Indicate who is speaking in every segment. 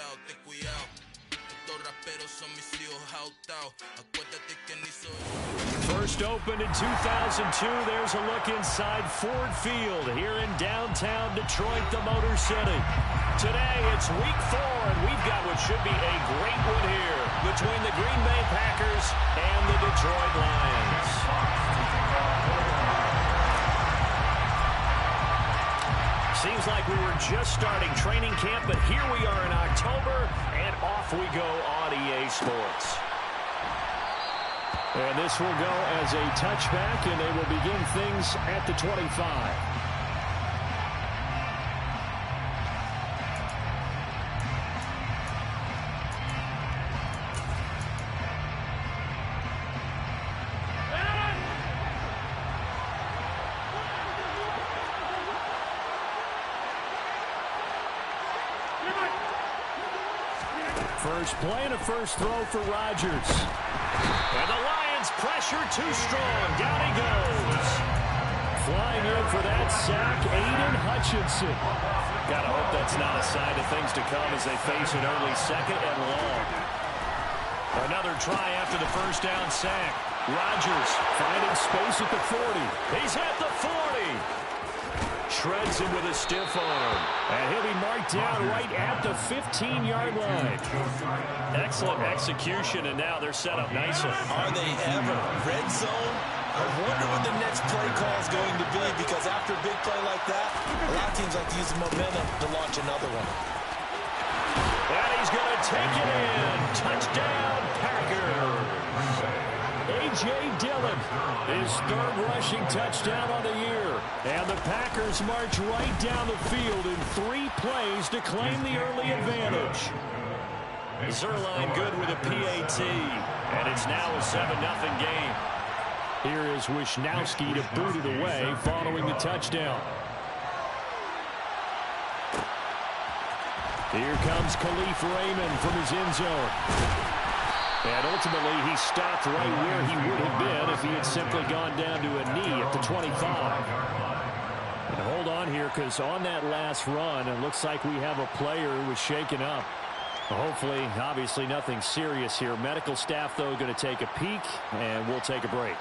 Speaker 1: out, think we out. Estos raperos son mis hijos out. Acuérdate que ni soy.
Speaker 2: First opened in 2002. There's a look inside Ford Field here in downtown Detroit, the Motor City. Today, it's week 4, and we've got what should be a great one here between the Green Bay Packers and the Detroit Lions. Seems like we were just starting training camp, but here we are in October, and off we go on EA Sports. And this will go as a touchback, and they will begin things at the 25. First play and a first throw for Rodgers. And the Lions pressure too strong. Down he goes. Flying in for that sack, Aiden Hutchinson. Gotta hope that's not a sign of things to come as they face an early second and long. Another try after the first down sack. Rodgers finding space at the 40. He's at the 40. Shreds him with a stiff arm. And he'll be marked down right at the 15-yard line. Excellent execution, and now they're set up nicely.
Speaker 3: Are they ever? Red zone? I wonder what the next play call is going to be, because after a big play like that, a lot of teams like to use the momentum to launch another one.
Speaker 2: And he's going to take it in. Touchdown, Packers. A.J. Dillon, his third rushing touchdown on the year. And the Packers march right down the field in 3 plays to claim the early advantage. Zerline good with a PAT. And it's now a 7-0 game. Here is Wishnowski to boot it away following the touchdown. Here comes Khalif Raymond from his end zone. And ultimately, he stopped right where he would have been if he had simply gone down to a knee at the 25. And hold on here, because on that last run, it looks like we have a player who was shaken up. Hopefully, obviously, nothing serious here. Medical staff, though, going to take a peek, and we'll take a break.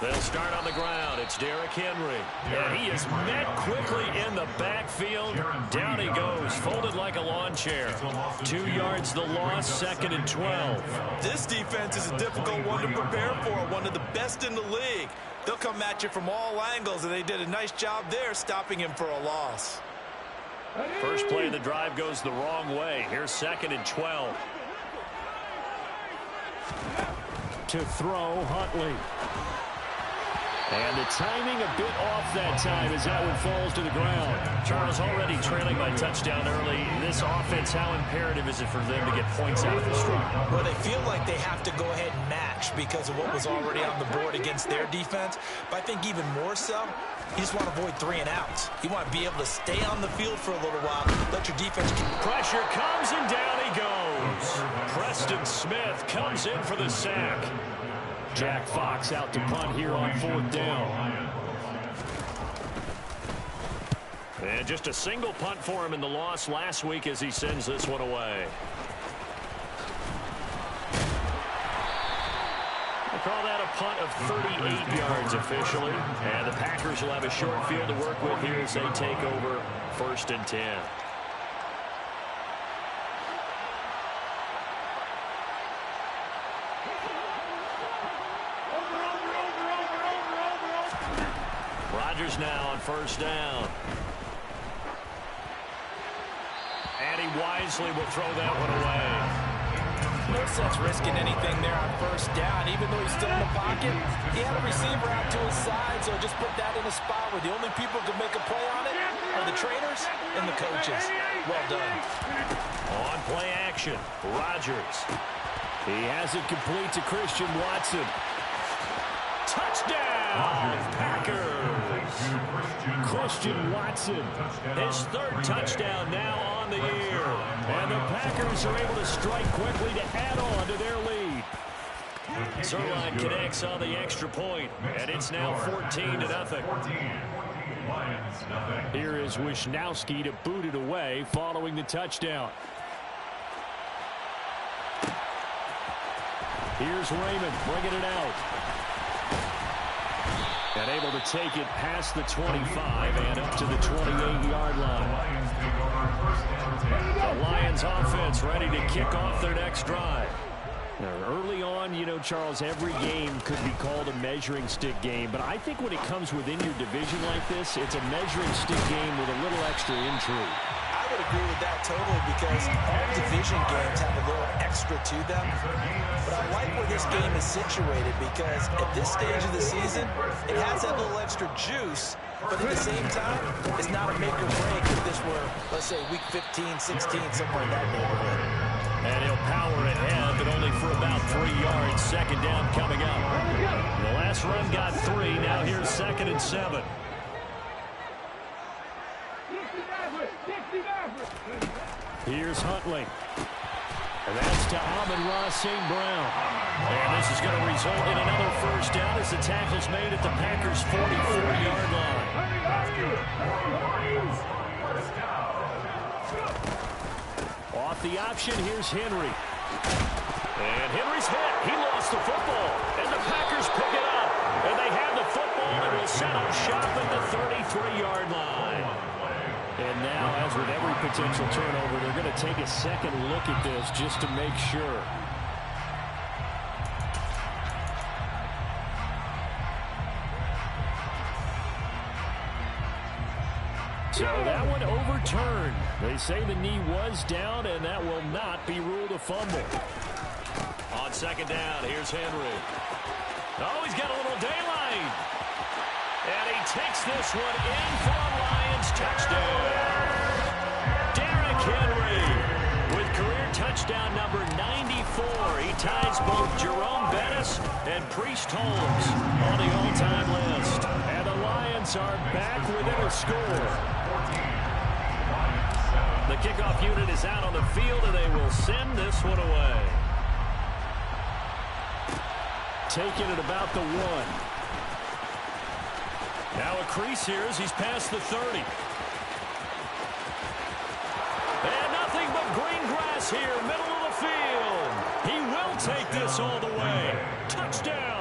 Speaker 2: They'll start on the ground. It's Derrick Henry. And he is met quickly in the backfield. Down he goes, folded like a lawn chair. 2 yards the loss, 2nd and 12.
Speaker 3: This defense is a difficult one to prepare for, one of the best in the league. They'll come at you from all angles, and they did a nice job there stopping him for a loss.
Speaker 2: First play of the drive goes the wrong way. Here's 2nd and 12. To throw, Huntley. And the timing a bit off that time as that one falls to the ground. Charles already trailing by touchdown early. This offense, how imperative is it for them to get points out of this drive?
Speaker 3: Well, they feel like they have to go ahead and match because of what was already on the board against their defense. But I think even more so, you just want to avoid 3 and outs. You want to be able to stay on the field for a little while, let your defense keep...
Speaker 2: Pressure comes and down he goes. Preston Smith comes in for the sack. Jack Fox out to punt here on 4th down. And just a single punt for him in the loss last week as he sends this one away. We'll call that a punt of 38 yards officially. And the Packers will have a short field to work with here as they take over 1st and 10. Rodgers now on 1st down. And he wisely will throw that one away.
Speaker 3: No sense risking anything there on 1st down. Even though he's still in the pocket, he had a receiver out to his side, so just put that in a spot where the only people who can make a play on it are the trainers and the coaches. Well done.
Speaker 2: On play action, Rodgers. He has it complete to Christian Watson. Touchdown, Packers. Christian Watson, his 3rd touchdown now on the year. And the Packers are able to strike quickly to add on to their lead. Zerline connects on the extra point, and it's now 14-0. Here is Wisnowski to boot it away following the touchdown. Here's Raymond bringing it out. And able to take it past the 25 and up to the 28-yard line. The Lions offense ready to kick off their next drive. Early on, you know, Charles, every game could be called a measuring stick game. But I think when it comes within your division like this, it's a measuring stick game with a little extra intrigue.
Speaker 3: I would agree with that totally because all division games have a little extra to them. But I like where this game is situated because at this stage of the season, it has that little extra juice. But at the same time, it's not a make or break if this were, let's say, week 15, 16, somewhere in that neighborhood.
Speaker 2: And he'll power ahead, but only for about 3 yards. Second down coming up. The last run got 3. Now here's 2nd and 7. Here's Huntley. And that's to Amon-Ra St. Brown. And this is going to result in another first down as the tackle's made at the Packers' 44-yard line. Off the option, here's Henry. And Henry's hit. He lost the football. And the Packers pick it up. And they have the football and will set up shop at the 33-yard line. And now, as with every potential turnover, they're going to take a second look at this just to make sure. So that one overturned. They say the knee was down, and that will not be ruled a fumble. On second down, here's Henry. Oh, he's got a little daylight. And he takes this one in for a Lions touchdown. Derrick Henry with career touchdown number 94. He ties both Jerome Bettis and Priest Holmes on the all-time list. And the Lions are back within a score. The kickoff unit is out on the field, and they will send this one away. Taking it about the 1. Now a crease here as he's past the 30. And nothing but green grass here, middle of the field. He will take this all the way. Touchdown.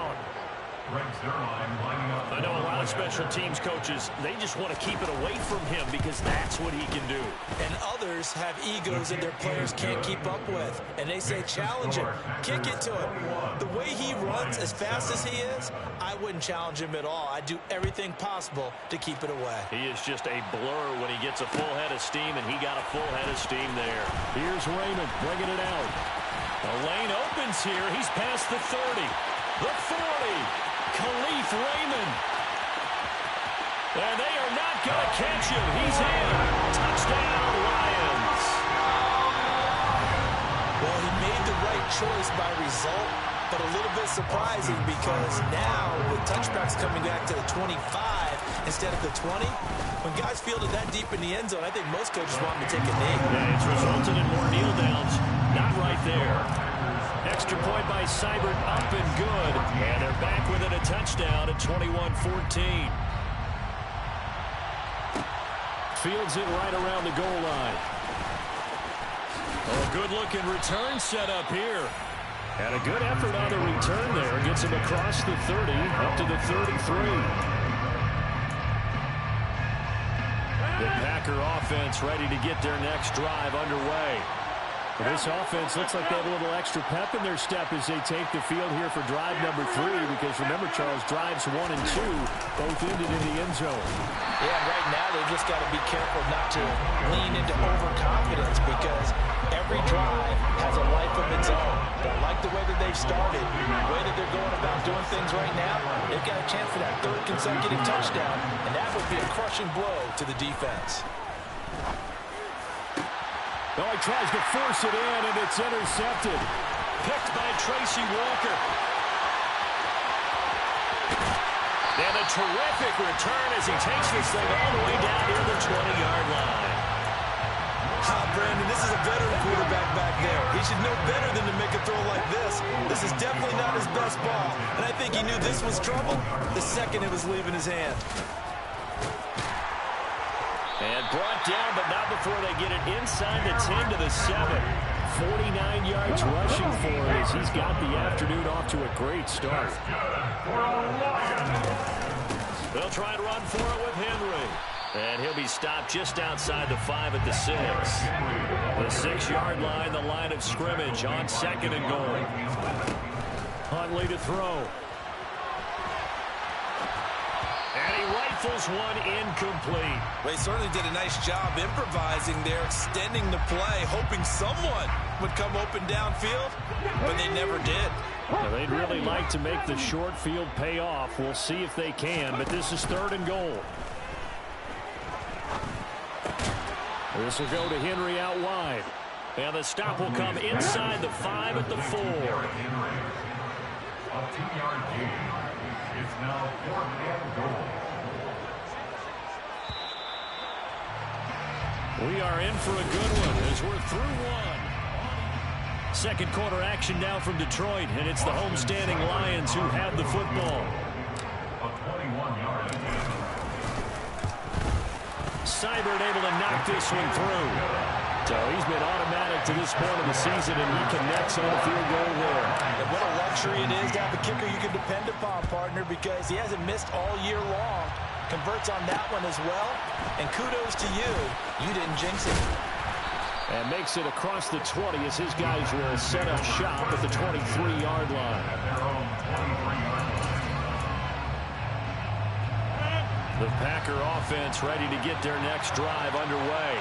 Speaker 2: I know a lot of special teams coaches, they just want to keep it away from him because that's what he can do.
Speaker 3: And others have egos that their players can't keep up with. And they say, challenge him, kick it to him. The way he runs as fast as he is, I wouldn't challenge him at all. I'd do everything possible to keep it away.
Speaker 2: He is just a blur when he gets a full head of steam, and he got a full head of steam there. Here's Raymond bringing it out. The lane opens here. He's past the 30, the 40. Khalif Raymond. And they are not going to catch him. He's in. Touchdown, Lions.
Speaker 3: Well, he made the right choice by result, but a little bit surprising because now with touchbacks coming back to the 25 instead of the 20, when guys field it that deep in the end zone, I think most coaches want him to take a knee.
Speaker 2: Yeah, it's resulted in more kneel downs. Not right there. Extra point by Seibert, up and good. And they're back within a touchdown at 21-14. Fields it right around the goal line. Oh, a good-looking return set up here. And a good effort on the return there. Gets him across the 30, up to the 33. The Packer offense ready to get their next drive underway. This offense looks like they have a little extra pep in their step as they take the field here for drive number 3, because remember, Charles, drives 1 and 2 both ended in the end zone.
Speaker 3: Yeah, right now they've just got to be careful not to lean into overconfidence because every drive has a life of its own. But I like the way that they've started, the way that they're going about doing things right now. They've got a chance for that 3rd consecutive touchdown, and that would be a crushing blow to the defense.
Speaker 2: Oh, he tries to force it in, and it's intercepted. Picked by Tracy Walker. And a terrific return as he takes this thing all the way down near the 20-yard line.
Speaker 3: Brandon, this is a veteran quarterback back there. He should know better than to make a throw like this. This is definitely not his best ball, and I think he knew this was trouble the second it was leaving his hand.
Speaker 2: And brought down, but not before they get it inside the 10 to the 7. 49 yards rushing for him as he's got the afternoon off to a great start. They'll try and run for it with Henry. And he'll be stopped just outside the 5 at the 6. The 6-yard line, the line of scrimmage on 2nd and goal. Huntley to throw. And he rifles one incomplete.
Speaker 3: They certainly did a nice job improvising there, extending the play, hoping someone would come open downfield, but they never did.
Speaker 2: Well, they'd really like to make the short field pay off. We'll see if they can, but this is 3rd and goal. This will go to Henry out wide. And the stop will come inside the 5 at the 4.
Speaker 4: A 2-yard gain. It's now 4th and goal.
Speaker 2: We are in for a good one as we're through one. Second quarter action now from Detroit, and it's the homestanding Lions who have the football.
Speaker 4: A 21-yard gain.
Speaker 2: Seibert able to knock this one through. So he's been automatic to this point of the season, and he connects on a field goal there.
Speaker 3: And what a luxury it is to have a kicker you can depend upon, partner, because he hasn't missed all year long. Converts on that one as well. And kudos to you. You didn't jinx it.
Speaker 2: And makes it across the 20 as his guys will set up shop at the 23-yard line. The Packer offense ready to get their next drive underway.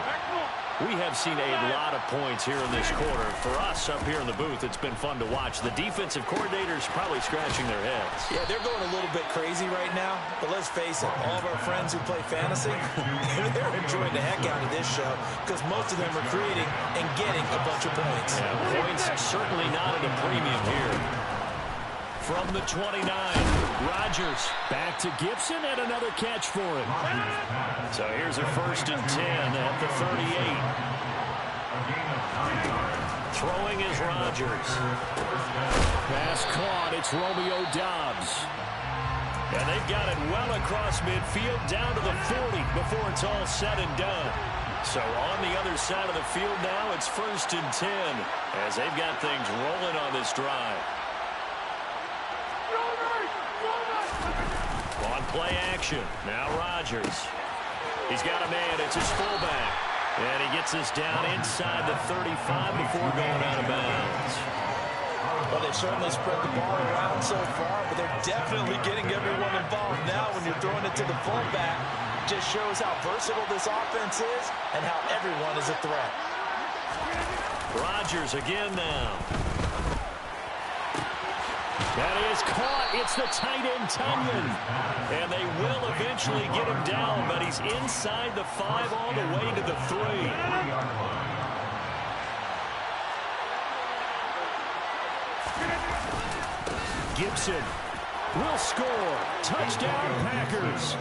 Speaker 2: We have seen a lot of points here in this quarter. For us up here in the booth, it's been fun to watch. The defensive coordinators probably scratching their heads.
Speaker 3: Yeah, they're going a little bit crazy right now. But let's face it, all of our friends who play fantasy, they're enjoying the heck out of this show because most of them are creating and getting a bunch of points.
Speaker 2: Yeah, points certainly not at a premium here. From the 29, Rodgers back to Gibson and another catch for him. So here's a 1st and 10 at the 38. Throwing is Rodgers. Pass caught. It's Romeo Doubs. And they've got it well across midfield down to the 40 before it's all said and done. So on the other side of the field now, it's 1st and 10 as they've got things rolling on this drive. On play action. Now Rodgers. He's got a man. It's his fullback. And he gets us down inside the 35 before going out of bounds.
Speaker 3: Well, they've certainly spread the ball around so far, but they're definitely getting everyone involved now when you're throwing it to the fullback. Just shows how versatile this offense is and how everyone is a threat.
Speaker 2: Rodgers again now. That is caught. It's the tight end, Tunyon. And they will eventually get him down, but he's inside the 5 all the way to the 3. Gibson will score. Touchdown, Packers.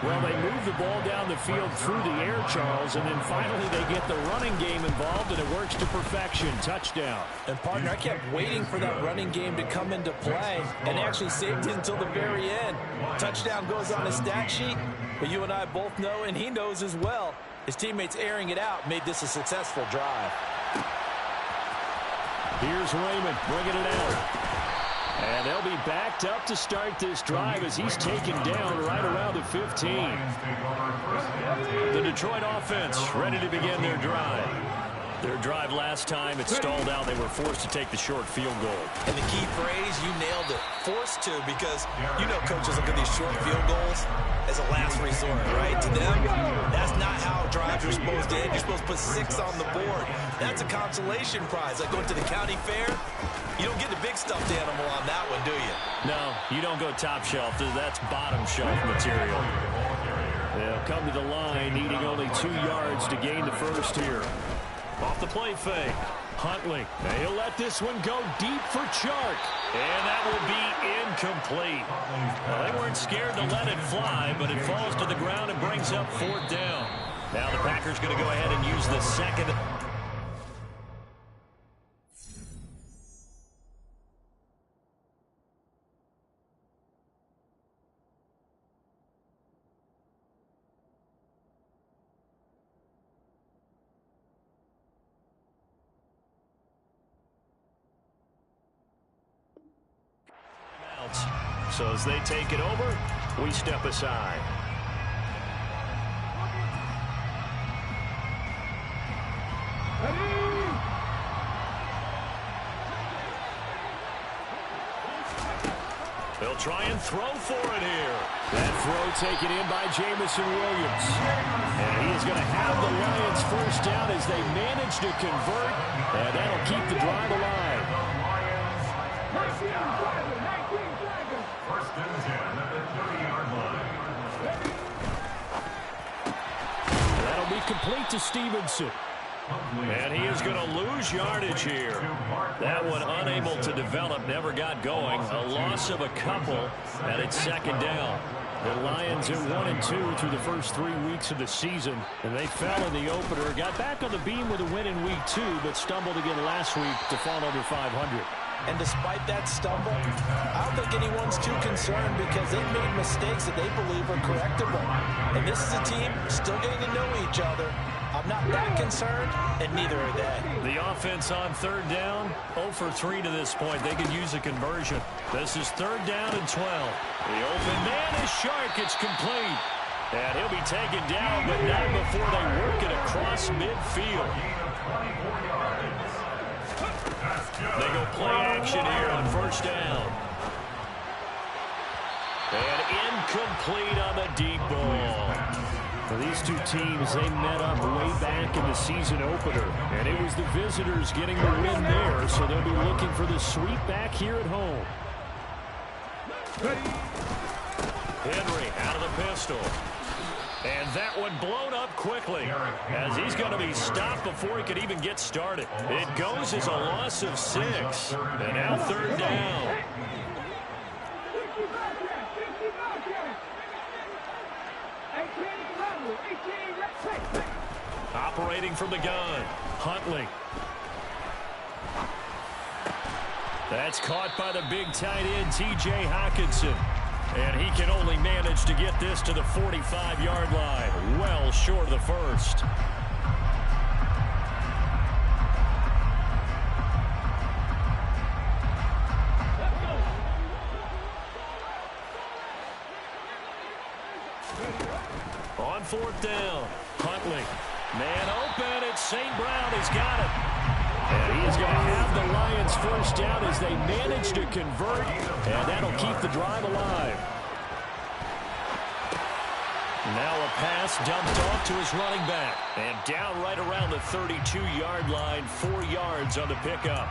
Speaker 2: Well, they move the ball down the field through the air, Charles, and then finally they get the running game involved, and it works to perfection. Touchdown.
Speaker 3: And, partner, I kept waiting for that running game to come into play and actually saved it until the very end. Touchdown goes on his stat sheet, but you and I both know, and he knows as well, his teammates airing it out made this a successful drive.
Speaker 2: Here's Raymond bringing it out. And they'll be backed up to start this drive as he's taken down right around the 15. The Detroit offense ready to begin their drive. Their drive last time, it stalled out. They were forced to take the short field goal.
Speaker 3: And the key phrase, you nailed it, forced to, because you know coaches look at these short field goals as a last resort, right? To them, that's not how drives are supposed to end. You're supposed to put 6 on the board. That's a consolation prize. Like going to the county fair, you don't get the big stuffed animal on that one, do you?
Speaker 2: No, you don't go top shelf. That's bottom shelf material. They'll come to the line, needing only 2 yards to gain the first here. Off the play fake. Huntley. He'll let this one go deep for Chark. And that will be incomplete. Well, they weren't scared to let it fly, but it falls to the ground and brings up 4th down. Now the Packers going to go ahead and use the second. So as they take it over, we step aside. They'll try and throw for it here. That throw taken in by Jamison Williams. And he is going to have the Lions first down as they manage to convert. And that'll keep the drive alive.
Speaker 4: First and 10 at the 30-yard line.
Speaker 2: That'll be complete to Stevenson. And he is going to lose yardage here. That one unable to develop, never got going. A loss of a couple, and it's second down. The Lions are 1-2 through the first 3 weeks of the season, and they fell in the opener. Got back on the beam with a win in week 2, but stumbled again last week to fall under 500.
Speaker 3: And despite that stumble, I don't think anyone's too concerned because they've made mistakes that they believe are correctable. And this is a team still getting to know each other. I'm not that concerned, and neither are they. The
Speaker 2: offense on third down, 0 for 3 to this point. They could use a conversion. This is third down and 12. The open man is Shark. It's complete. And he'll be taken down, but not before they work it across midfield. They go play action here on first down. And incomplete on the deep ball. Well, these two teams, they met up way back in the season opener. And it was the visitors getting the win there, so they'll be looking for the sweep back here at home. Henry out of the pistol. And that one blown up quickly as he's going to be stopped before he could even get started. It goes as a loss of 6. And now third down. Operating from the gun, Huntley. That's caught by the big tight end, T.J. Hockenson. And he can only manage to get this to the 45-yard line. Well short of the first. On fourth down, Huntley. Man open, it's St. Brown. He's got it. And he is going to have the Lions first down as they manage to convert, and that'll keep the drive alive. Now a pass dumped off to his running back, and down right around the 32-yard line, 4 yards on the pickup.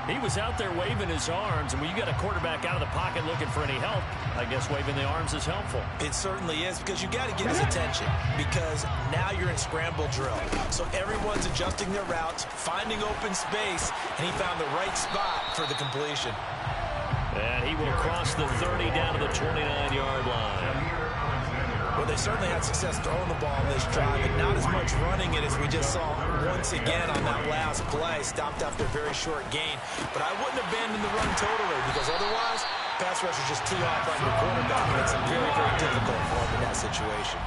Speaker 2: He was out there waving his arms, and when you got a quarterback out of the pocket looking for any help, I guess waving the arms is helpful.
Speaker 3: It certainly is, because you got to get his attention, because now you're in scramble drill. So everyone's adjusting their routes, finding open space, and he found the right spot for the completion.
Speaker 2: And he will cross the 30 down to the 29-yard line.
Speaker 3: Well, they certainly had success throwing the ball in this drive, but not as much running it as we just saw once again on that last play. Stopped after a very short gain. But I wouldn't abandon the run totally, because otherwise, pass rush is just tee off on your quarterback. It makes it very, very difficult for him in that situation.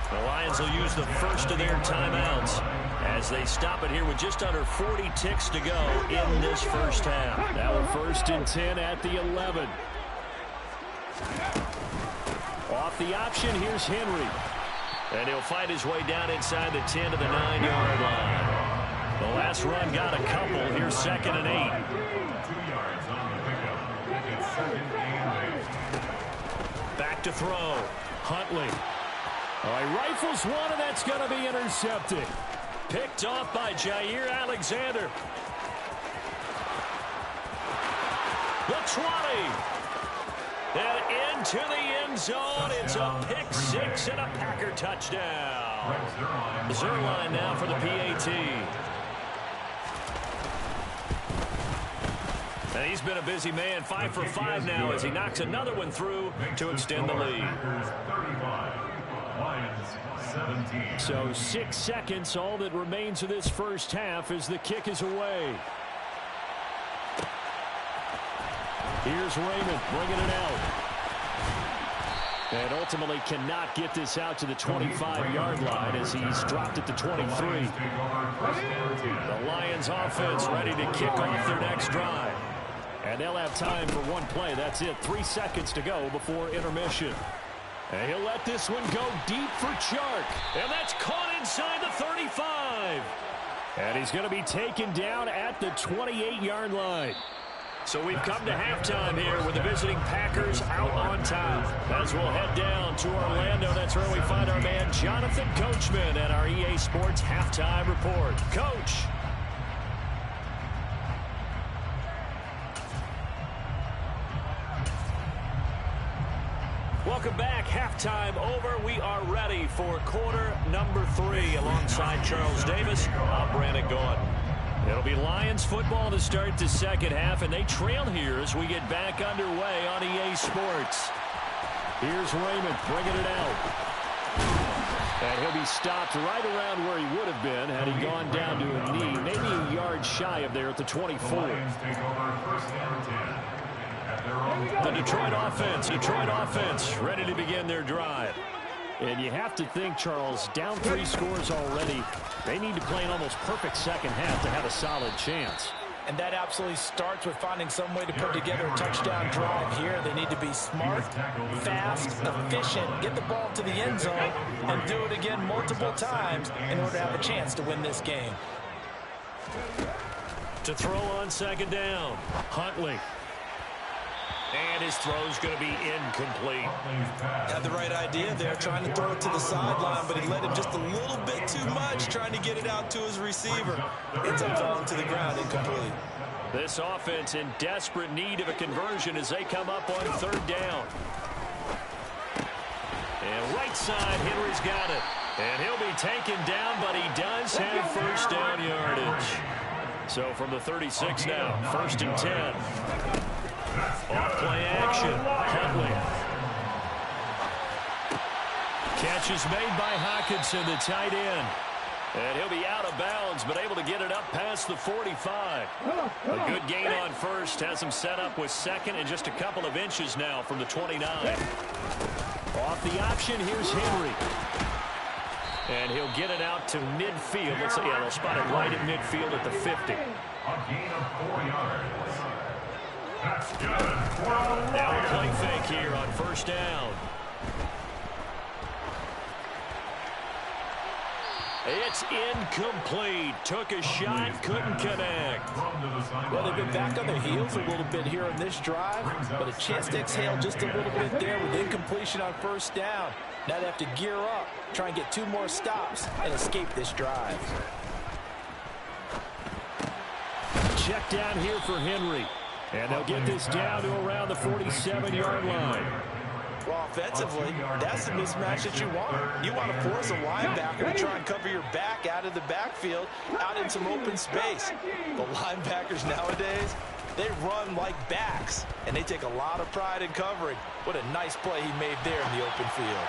Speaker 2: The Lions will use the first of their timeouts as they stop it here with just under 40 ticks to go in this first half. Now a 1st and 10 at the 11. Off the option, here's Henry. And he'll fight his way down inside the 10 to the 9-yard line. The last run got a couple. Here's 2nd and 8.
Speaker 4: 2 yards on the pickup. It's 2nd and 8.
Speaker 2: Back to throw. Huntley. All right, rifles one, and that's going to be intercepted. Picked off by Jair Alexander. The 20. And into the end zone. It's a pick 6 and a Packer touchdown. Zerline now for the PAT. And he's been a busy man, 5 for 5 now as he knocks another one through to extend the lead.
Speaker 4: Lions 17.
Speaker 2: So 6 seconds, all that remains of this first half as the kick is away. Here's Raymond bringing it out. And ultimately cannot get this out to the 25-yard line as he's dropped it to 23. The Lions offense ready to kick off their next drive. And they'll have time for one play. That's it. 3 seconds to go before intermission. And he'll let this one go deep for Chark. And that's caught inside the 35. And he's going to be taken down at the 28-yard line. So we've come to halftime here with the visiting Packers out on top. As we'll head down to Orlando, that's where we find our man Jonathan Coachman at our EA Sports Halftime Report. Coach. Welcome back. Halftime over. We are ready for quarter number 3 alongside Charles Davis. I'm Brandon Gordon. It'll be Lions football to start the second half, and they trail here as we get back underway on EA Sports. Here's Raymond bringing it out. And he'll be stopped right around where he would have been had he gone down to a knee, maybe a yard shy of there at the 24. The Detroit offense ready to begin their drive. And you have to think, Charles, down 3 scores already. They need to play an almost perfect second half to have a solid chance.
Speaker 3: And that absolutely starts with finding some way to put together a touchdown drive here. They need to be smart, fast, efficient, get the ball to the end zone, and do it again multiple times in order to have a chance to win this game.
Speaker 2: To throw on second down, Huntley. And his throw's going to be incomplete.
Speaker 3: Had the right idea there, trying to throw it to the sideline, but he led him just a little bit too much, trying to get it out to his receiver. Ends up falling to the ground, incomplete.
Speaker 2: This offense in desperate need of a conversion as they come up on third down. And right side, Henry's got it. And he'll be taken down, but he does have first down yardage. So from the 36 now, 1st and 10. Off play action. Huntley. Catch is made by Hockenson, the tight end. And he'll be out of bounds, but able to get it up past the 45. A good gain on first. Has him set up with second and just a couple of inches now from the 29. Off the option, here's Henry. And he'll get it out to midfield. Let's see, they'll spot it right at midfield at the 50.
Speaker 4: A gain of 4 yards. That's good.
Speaker 2: Now a play fake here on first down. It's incomplete. Took a shot, couldn't connect.
Speaker 3: Well, they've been back on their heels a little bit here on this drive, but a chance to exhale just a little bit there with incompletion on first down. Now they have to gear up, try and get 2 more stops, and escape this drive.
Speaker 2: Check down here for Henry. And they'll get this down to around the 47-yard line.
Speaker 3: Well, offensively, that's the mismatch that you want. You want to force a linebacker to try and cover your back out of the backfield, out in some open space. The linebackers nowadays, they run like backs, and they take a lot of pride in covering. What a nice play he made there in the open field.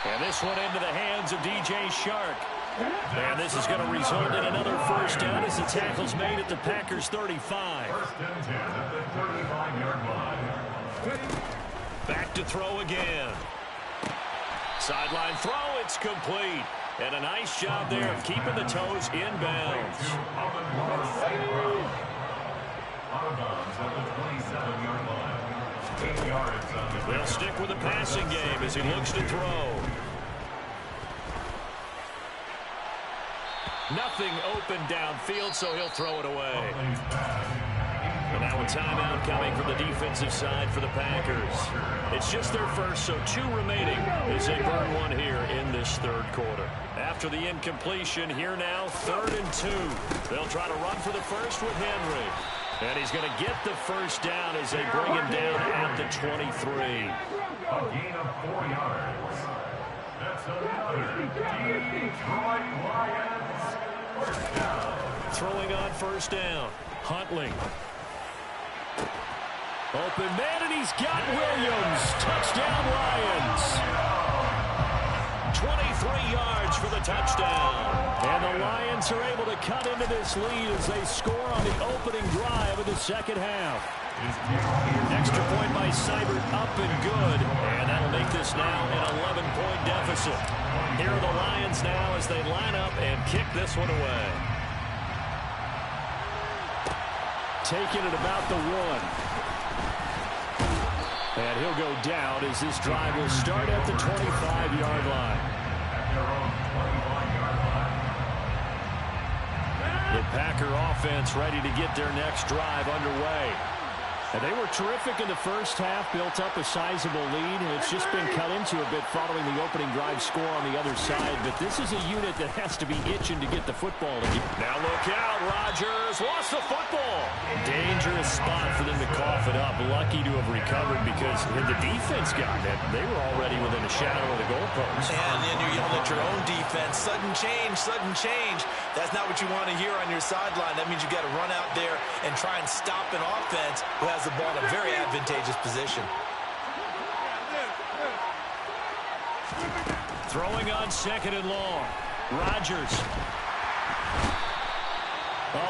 Speaker 2: And this one into the hands of DJ Chark. And this is going to result in another first down as the tackle's made at the Packers' 35.
Speaker 4: 1st and 10 at the 35-yard line.
Speaker 2: Back to throw again. Sideline throw, it's complete. And a nice job there of keeping the toes inbounds.
Speaker 4: Out of bounds at the 27-yard line. 8 yards on the
Speaker 2: They'll stick with the passing game as he looks to throw. Nothing open downfield, so he'll throw it away. And now a timeout coming from the defensive side for the Packers. It's just their first, so 2 remaining as they burn one here in this third quarter. After the incompletion, here now, 3rd and 2. They'll try to run for the first with Henry. And he's going to get the first down as they bring him down at the 23.
Speaker 4: A gain of 4 yards. That's another Detroit Lions first down.
Speaker 2: Throwing on first down. Huntley. Open man, and he's got Williams. Touchdown, Lions. 23 yards for the touchdown. And the Lions are able to cut into this lead as they score on the opening drive of the second half. Extra point by Seibert, up and good. And that'll make this now an 11-point deficit. Here are the Lions now as they line up and kick this one away. Taking it about the 1. And he'll go down as this drive will start at the 25-yard line. The Packer offense ready to get their next drive underway. And they were terrific in the first half, built up a sizable lead, and it's just been cut into a bit following the opening drive score on the other side. But this is a unit that has to be itching to get the football. Now look out, Rodgers lost the football. Dangerous spot for them to cough it up. Lucky to have recovered because had the defense gotten it, they were already within a shadow of the goalpost.
Speaker 3: And then you're yelling at your own defense. Sudden change, sudden change. That's not what you want to hear on your sideline. That means you got to run out there and try and stop an offense who has the ball in a very advantageous position.
Speaker 2: Throwing on second and long. Rodgers.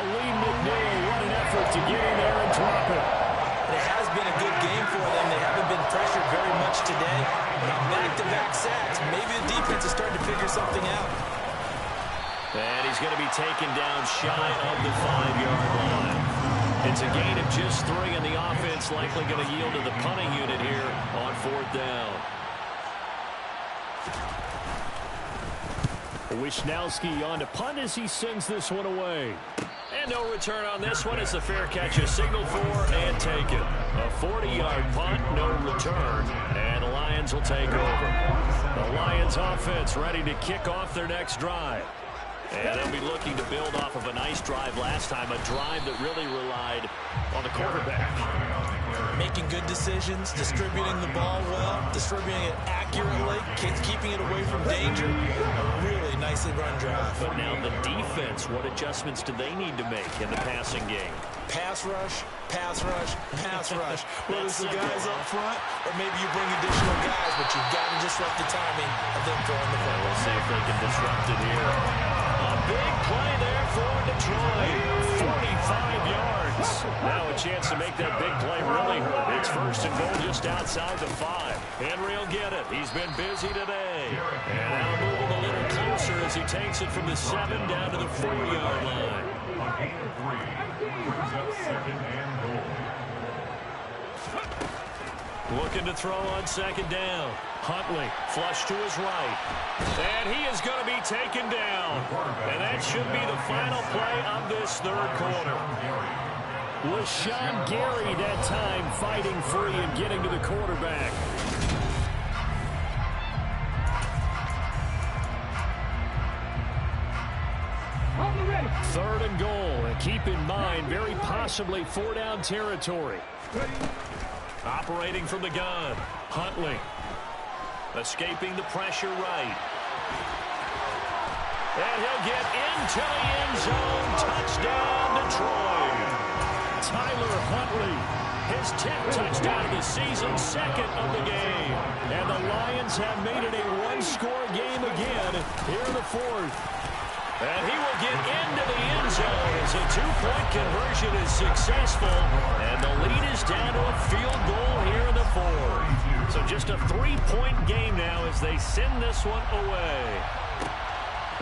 Speaker 2: Lee McNeil, what an effort to get in there and drop it.
Speaker 3: It has been a good game for them. They haven't been pressured very much today. Back-to-back sacks. Maybe the defense is starting to figure something out.
Speaker 2: And he's going to be taken down shy of the 5-yard line. It's a gain of just 3, and the offense likely going to yield to the punting unit here on 4th down. Wisnowski on to punt as he sends this one away. And no return on this one. It's a fair catch, a signal for and taken. A 40-yard punt, no return, and the Lions will take over. The Lions offense ready to kick off their next drive. And they'll be looking to build off of a nice drive last time, a drive that really relied on the quarterback.
Speaker 3: Making good decisions, distributing the ball well, distributing it accurately, keeping it away from danger. Really nicely run drive.
Speaker 2: But now the defense, what adjustments do they need to make in the passing game?
Speaker 3: Pass rush, pass rush, pass rush. Whether it's the guys up front or maybe you bring additional guys, but you've got to disrupt the timing of them throwing the ball.
Speaker 2: We'll see if they can disrupt it here. A big play there for Detroit. 45 yards. Now a chance to make that big play really hurt. It's 1st and goal just outside the 5. Henry will get it. He's been busy today. And now moving a little closer as he takes it from the 7 down to the 4-yard line.
Speaker 4: A gain of 3. Brings up 2nd and goal.
Speaker 2: Looking to throw on 2nd down. Huntley, flush to his right. And he is going to be taken down. And that should be the final play of this 3rd quarter. Was Sean Gary that time fighting free and getting to the quarterback. Third and goal. And keep in mind, very possibly 4-down territory. Operating from the gun. Huntley. Escaping the pressure right. And he'll get into the end zone. Touchdown, Detroit. Tyler Huntley, his 10th touchdown of the season, 2nd of the game. And the Lions have made it a 1-score game again here in the 4th. And he will get into the end zone as a 2-point conversion is successful. And the lead is down to a field goal here in the 4th. So just a 3-point game now as they send this one away.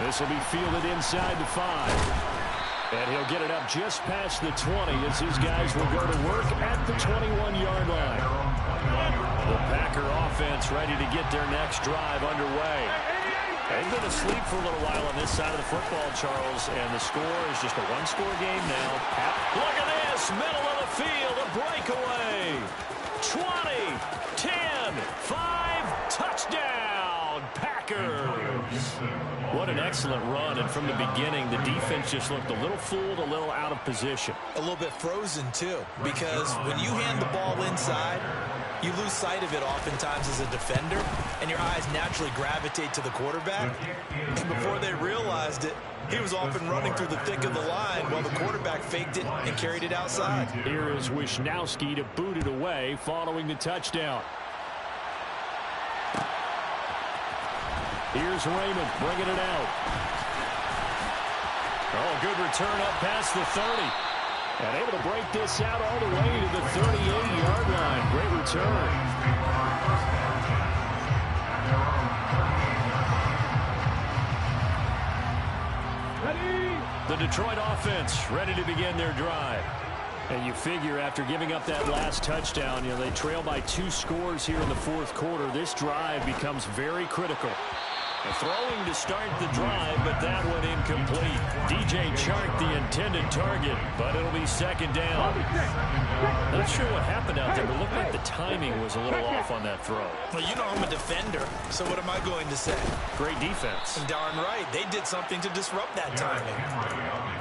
Speaker 2: This will be fielded inside the 5. And he'll get it up just past the 20 as his guys will go to work at the 21-yard line. The Packer offense ready to get their next drive underway. They've been asleep for a little while on this side of the football, Charles, and the score is just a 1-score game now. Look at this, middle of the field, a breakaway. 20, 10, 5, touchdown, Packers. What an excellent run, and from the beginning, the defense just looked a little fooled, a little out of position.
Speaker 3: A little bit frozen, too, because when you hand the ball inside, you lose sight of it oftentimes as a defender, and your eyes naturally gravitate to the quarterback. And before they realized it, he was off and running through the thick of the line while the quarterback faked it and carried it outside.
Speaker 2: Here is Wisnowski to boot it away following the touchdown. Here's Raymond bringing it out. Oh, good return up past the 30. And able to break this out all the way to the 38-yard line. Great return. The Detroit offense ready to begin their drive. And you figure after giving up that last touchdown, they trail by 2 scores here in the fourth quarter. This drive becomes very critical. Throwing to start the drive, but that one incomplete. DJ Chark, the intended target, but it'll be second down. Not sure what happened out there, but it looked like the timing was a little off on that throw.
Speaker 3: Well, you know I'm a defender, so what am I going to say?
Speaker 2: Great defense.
Speaker 3: Darn right. They did something to disrupt that timing.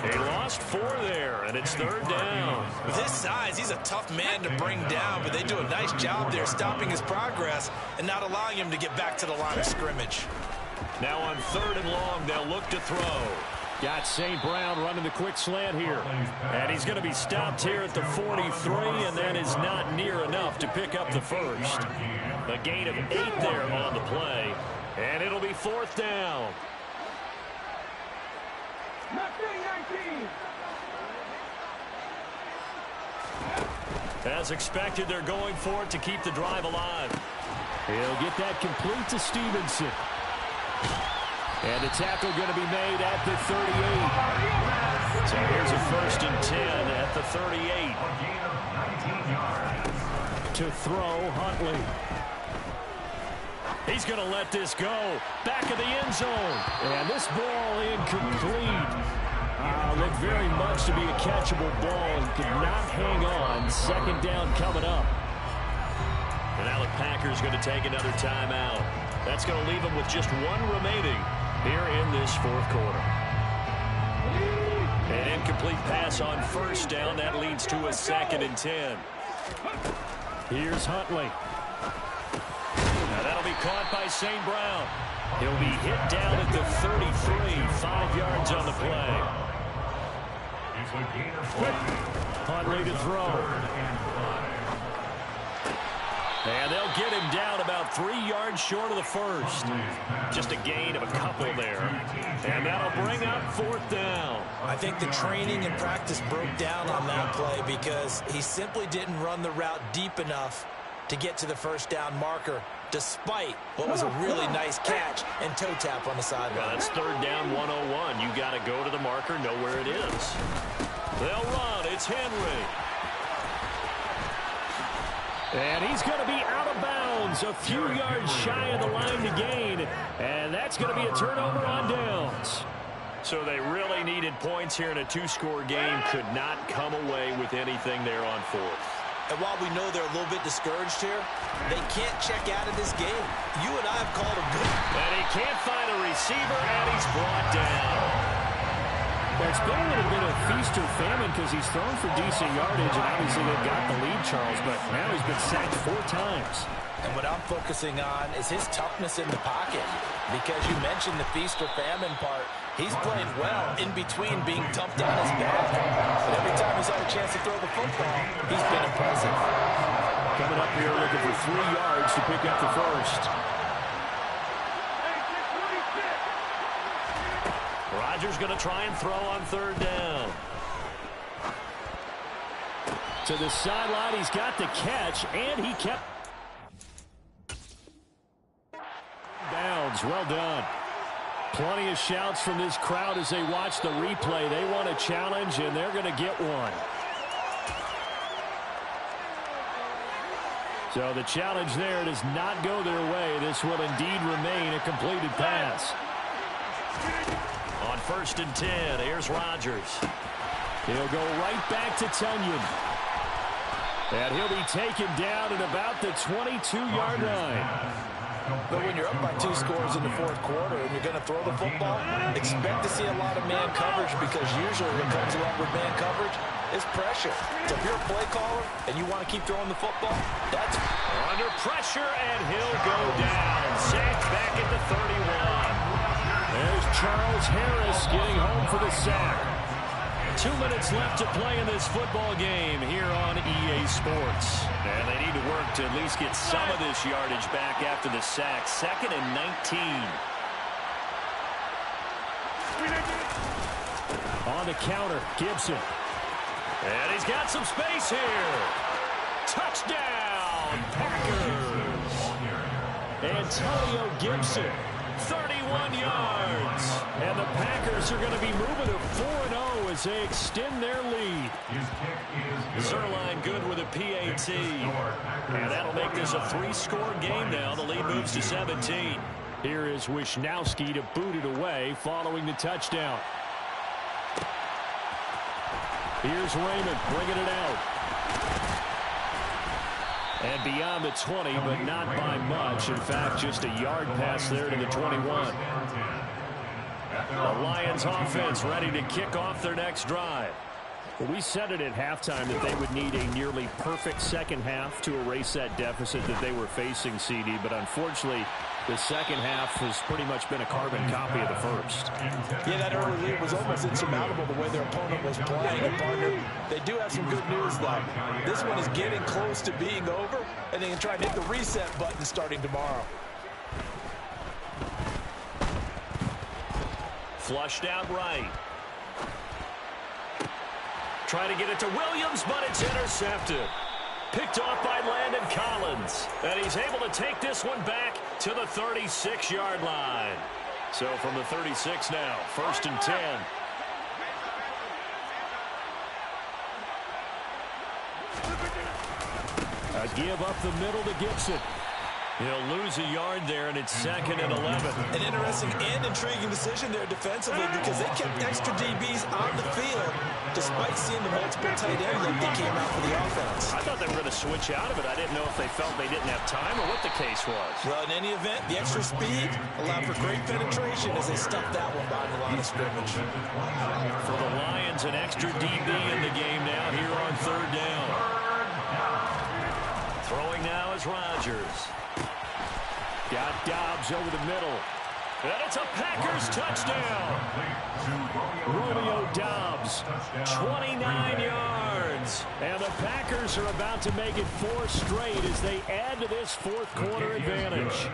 Speaker 2: They lost 4 there, and it's third down.
Speaker 3: With his size, he's a tough man to bring down, but they do a nice job there stopping his progress and not allowing him to get back to the line of scrimmage.
Speaker 2: Now on third and long, they'll look to throw. Got St. Brown running the quick slant here. And he's going to be stopped here at the 43, and that is not near enough to pick up the first. A gain of 8 there on the play, and it'll be fourth down. As expected, they're going for it to keep the drive alive. He'll get that complete to Stevenson. And the tackle going to be made at the 38. So here's a 1st and 10 at the 38. To throw, Huntley. He's going to let this go. Back of the end zone. And this ball incomplete. Looked very much to be a catchable ball and could not hang on. Second down coming up. And now the Packers going to take another timeout. That's going to leave them with just 1 remaining here in this fourth quarter. An incomplete pass on first down. That leads to a 2nd and 10. Here's Huntley. Now that'll be caught by St. Brown. He'll be hit down at the 33. 5 yards on the play. Huntley to throw. And they'll get him down about 3 yards short of the first. Just a gain of a couple there. And that'll bring up fourth down.
Speaker 3: I think the training and practice broke down on that play because he simply didn't run the route deep enough to get to the first down marker, despite what was a really nice catch and toe tap on the sideline.
Speaker 2: Well, that's third down 101. You got to go to the marker, know where it is. They'll run. It's Henry. And he's going to be out of bounds, a few yards shy of the line to gain. And that's going to be a turnover on downs. So they really needed points here in a 2-score game. Could not come away with anything there on fourth.
Speaker 3: And while we know they're a little bit discouraged here, they can't check out of this game. You and I have called him good.
Speaker 2: And he can't find a receiver, and he's brought down. It's been a little bit of feast or famine because he's thrown for decent yardage, and obviously they've got the lead, Charles, but now he's been sacked 4 times.
Speaker 3: And what I'm focusing on is his toughness in the pocket, because you mentioned the feast or famine part. He's played well in between being dumped on his back. But every time he's had a chance to throw the football, he's been impressive.
Speaker 2: Coming up here looking for 3 yards to pick up the first. Rodgers going to try and throw on third down. To the sideline, he's got the catch, and he kept downs. Well done. Plenty of shouts from this crowd as they watch the replay. They want a challenge, and they're going to get one. So the challenge there does not go their way. This will indeed remain a completed pass. On 1st and 10, here's Rodgers. He'll go right back to Tunyon. And he'll be taken down at about the 22-yard line.
Speaker 3: But when you're up by 2 scores in the fourth quarter and you're going to throw the football, expect to see a lot of man coverage, because usually what comes along with man coverage is pressure. So if you're a play caller and you want to keep throwing the football, that's
Speaker 2: under pressure, and he'll go down. Sacked back at the 31. There's Charles Harris getting home for the sack. 2 minutes left to play in this football game here on EA Sports. And they need to work to at least get some of this yardage back after the sack. 2nd and 19. On the counter, Gibson. And he's got some space here. Touchdown, Packers. Antonio Gibson, 31 yards. And the Packers are going to be moving to 4-0 as they extend their lead. Zerline good with a PAT. And that'll make this a 3-score game now. The lead moves to 17. Here is Wisnowski to boot it away following the touchdown. Here's Raymond bringing it out. And beyond the 20, but not by much. In fact, just a yard pass there to the 21. The Lions offense ready to kick off their next drive. Well, we said it at halftime that they would need a nearly perfect second half to erase that deficit that they were facing, CD. But unfortunately, the second half has pretty much been a carbon copy of the first.
Speaker 3: Yeah, that early lead was almost insurmountable the way their opponent was playing. And partner, they do have some good news, though. This one is getting close to being over, and they can try and hit the reset button starting tomorrow.
Speaker 2: Flushed out right. Try to get it to Williams, but it's intercepted. Picked off by Landon Collins. And he's able to take this one back to the 36-yard line. So from the 36 now, 1st and 10. A give up the middle to Gibson. He'll lose a yard there, and it's 2nd and 11.
Speaker 3: An interesting and intriguing decision there defensively because they kept extra DBs on the field despite seeing the multiple tight end look that came out for the offense.
Speaker 2: I thought they were going to switch out of it. I didn't know if they felt they didn't have time or what the case was.
Speaker 3: Well, in any event, the extra speed allowed for great penetration as they stuffed that one behind the line of scrimmage.
Speaker 2: For the Lions, an extra DB in the game now here on 3rd down. Throwing now is Rodgers. Got Dobbs over the middle. And it's a Packers touchdown. Romeo Dobbs, 29 yards. And the Packers are about to make it 4 straight as they add to this 4th quarter advantage.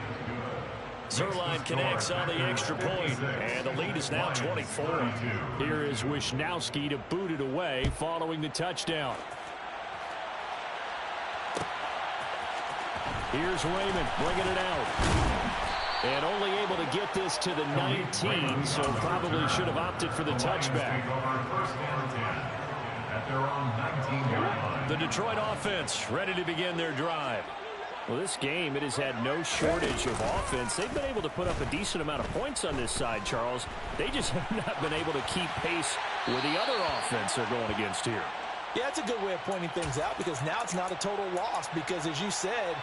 Speaker 2: Zerline connects on the extra point, and the lead is now 24. Here is Wisnowski to boot it away following the touchdown. Here's Raymond bringing it out. And only able to get this to the 19, so probably should have opted for the touchback. The Detroit offense ready to begin their drive. Well, this game, it has had no shortage of offense. They've been able to put up a decent amount of points on this side, Charles. They just have not been able to keep pace with the other offense they're going against here.
Speaker 3: Yeah, that's a good way of pointing things out because now it's not a total loss because, as you said,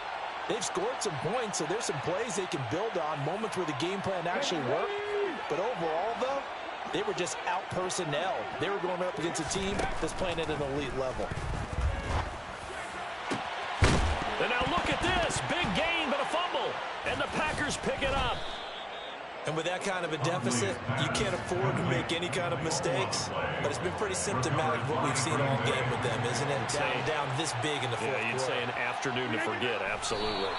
Speaker 3: they've scored some points, so there's some plays they can build on, moments where the game plan actually worked. But overall, though, they were just out-personnel. They were going up against a team that's playing at an elite level.
Speaker 2: And now look at this. Big gain, but a fumble. And the Packers pick it up.
Speaker 3: And with that kind of a deficit, you can't afford to make any kind of mistakes. But it's been pretty symptomatic of what we've seen all game with them, isn't it? Down this big in the 4th quarter.
Speaker 2: Yeah, you'd say an afternoon to forget, absolutely.